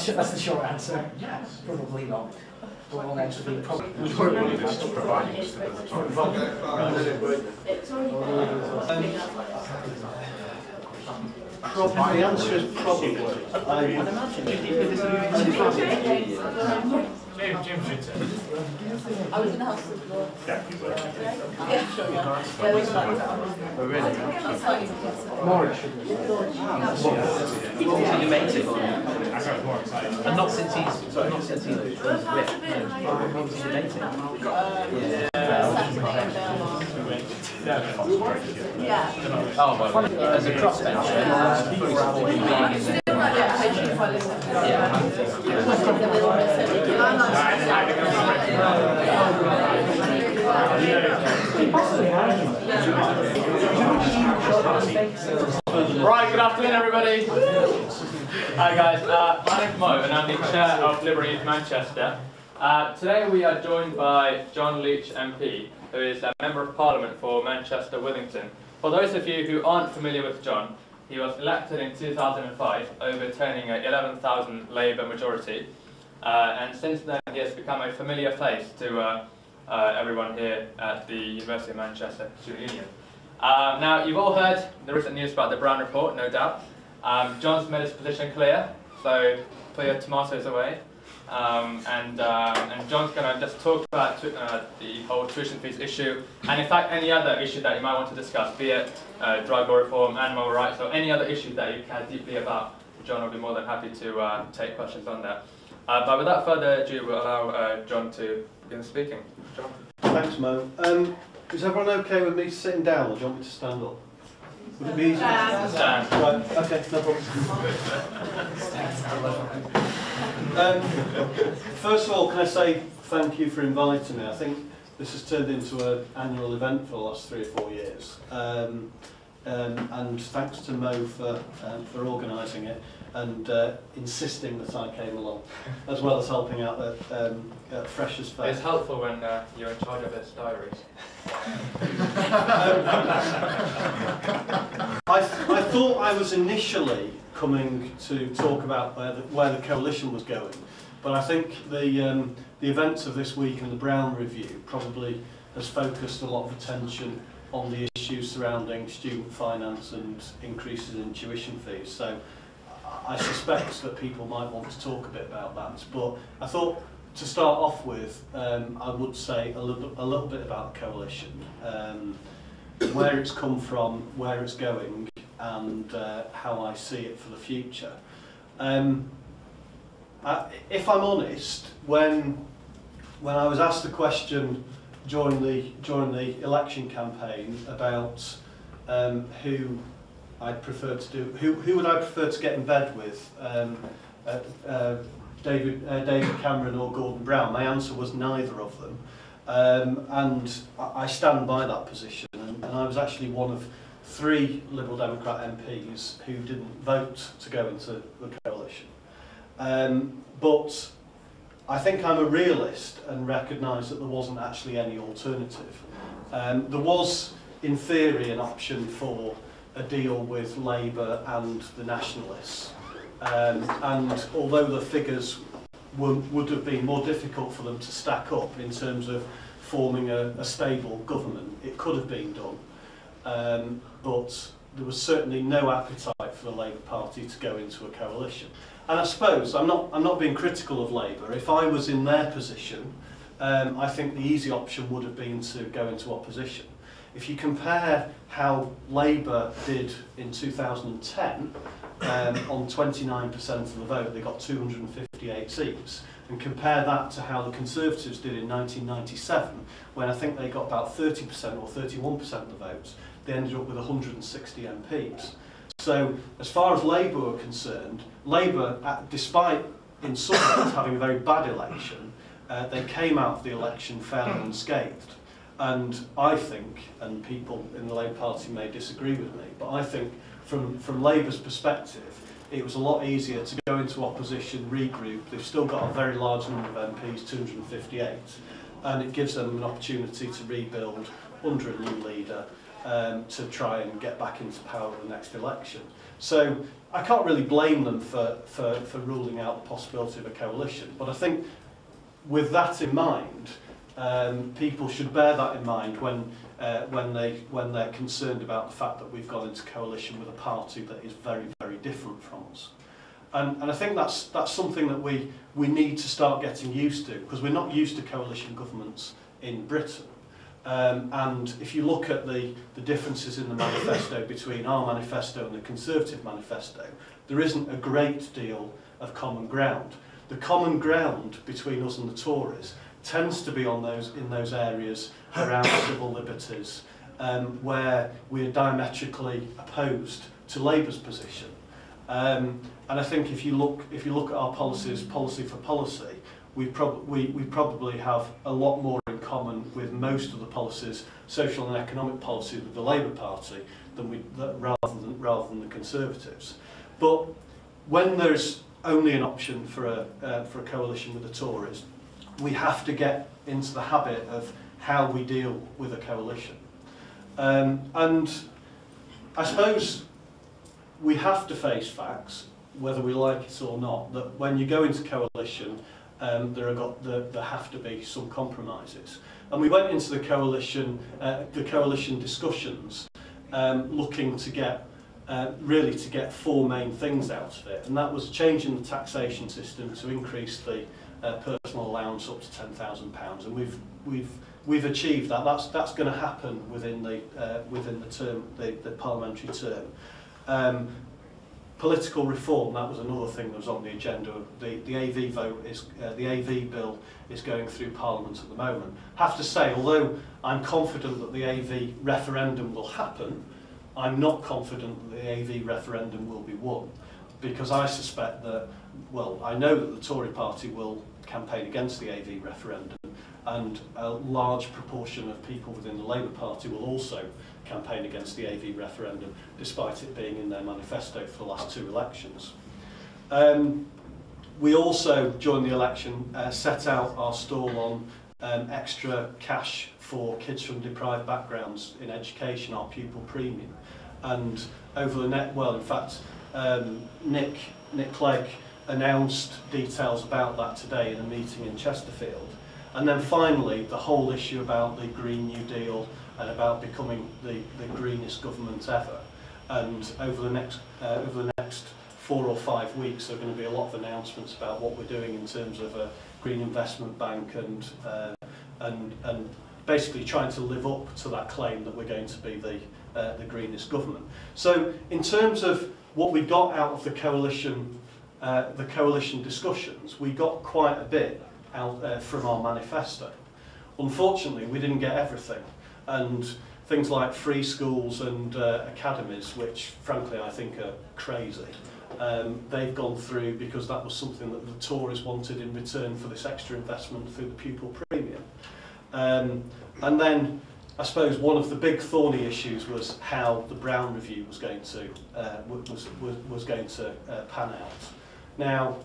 That's the short answer. Yes. Probably not. But we'll actually probably. The answer is probably. I would imagine. Jim should say. I was in the House of Lords. Yeah, you were. Yeah, sure, yeah. You made it. I got more excited. And not since he's whipped. Yeah. Oh, well, as a crossbench. Right, good afternoon everybody. Hi guys, my name's Mo and I'm the Chair of Liberal Youth Manchester. Today we are joined by John Leech MP, who is a Member of Parliament for Manchester Withington. For those of you who aren't familiar with John, he was elected in 2005, overturning an 11,000 Labour majority, and since then he has become a familiar face to everyone here at the University of Manchester Student Union. Now, you've all heard the recent news about the Brown Report, no doubt. John's made his position clear, so put your tomatoes away. And John's going to just talk about the whole tuition fees issue, and in fact any other issue that you might want to discuss, be it drug law reform, animal rights, or any other issue that you care deeply about. John will be more than happy to take questions on that. But without further ado, we'll allow John to begin speaking. John. Thanks, Mo. Is everyone okay with me sitting down, or do you want me to stand up? Would it be easier? Stand. Right, okay, no problem. First of all, can I say thank you for inviting me? I think this has turned into an annual event for the last 3 or 4 years. And thanks to Mo for organising it and insisting that I came along, as well as helping out at Freshers' Fair. It's helpful when you're in charge of his diaries. I thought I was initially coming to talk about where the coalition was going, but I think the events of this week and the Brown Review probably has focused a lot of attention on the issues surrounding student finance and increases in tuition fees. So I suspect that people might want to talk a bit about that, but I thought to start off with, I would say a little bit about the coalition, where it's come from, where it's going, and how I see it for the future. If I'm honest, when I was asked the question during the election campaign about who I'd prefer to do, who would I prefer to get in bed with, David Cameron or Gordon Brown, my answer was neither of them, and I stand by that position. And I was actually one of 3 Liberal Democrat MPs who didn't vote to go into the coalition. But I think I'm a realist and recognise that there wasn't actually any alternative. There was, in theory, an option for a deal with Labour and the Nationalists. And although the figures would have been more difficult for them to stack up in terms of forming a stable government, it could have been done. But there was certainly no appetite for the Labour Party to go into a coalition. And I suppose, I'm not being critical of Labour, if I was in their position, I think the easy option would have been to go into opposition. If you compare how Labour did in 2010, on 29% of the vote, they got 258 seats, and compare that to how the Conservatives did in 1997, when I think they got about 30% or 31% of the votes, they ended up with 160 MPs. So, as far as Labour were concerned, Labour, despite in some ways having a very bad election, they came out of the election fairly unscathed. And I think, and people in the Labour Party may disagree with me, but I think from Labour's perspective, it was a lot easier to go into opposition, regroup. They've still got a very large number of MPs, 258, and it gives them an opportunity to rebuild under a new leader to try and get back into power at the next election. So I can't really blame them for ruling out the possibility of a coalition, but I think with that in mind, people should bear that in mind when they're concerned about the fact that we've gone into coalition with a party that is very, very different from us. And I think that's something that we need to start getting used to, because we're not used to coalition governments in Britain. And if you look at the differences in the manifesto between our manifesto and the Conservative manifesto, there isn't a great deal of common ground. The common ground between us and the Tories tends to be in those areas around civil liberties, where we're diametrically opposed to Labour's position. And I think if you look at our policies, policy for policy, we probably have a lot more in common with most of the policies, social and economic policies of the Labour Party rather than the Conservatives. But when there's only an option for a coalition with the Tories, we have to get into the habit of how we deal with a coalition. And I suppose we have to face facts, whether we like it or not, that when you go into coalition, there have to be some compromises. And we went into the coalition discussions looking to get really to get four main things out of it, and that was changing the taxation system to increase the personal allowance up to £10,000, and we've achieved that. That's going to happen within the term, the parliamentary term. Political reform, that was another thing that was on the agenda. The AV vote is the AV bill is going through Parliament at the moment. I have to say, although I'm confident that the AV referendum will happen, I'm not confident that the AV referendum will be won, because I suspect that, well, I know that the Tory party will campaign against the AV referendum, and a large proportion of people within the Labour Party will also campaign against the AV referendum, despite it being in their manifesto for the last two elections. We also, during the election, set out our stall on extra cash for kids from deprived backgrounds in education, our pupil premium. And over the Nick Clegg announced details about that today in a meeting in Chesterfield. And then finally, the whole issue about the Green New Deal and about becoming the greenest government ever. And over the next 4 or 5 weeks, there are going to be a lot of announcements about what we're doing in terms of a green investment bank and basically trying to live up to that claim that we're going to be the greenest government. So, in terms of what we got out of the coalition discussions, we got quite a bit out from our manifesto. Unfortunately, we didn't get everything, and things like free schools and academies, which frankly I think are crazy, they've gone through because that was something that the Tories wanted in return for this extra investment through the pupil premium. And then I suppose one of the big thorny issues was how the Brown Review was going to pan out. Now,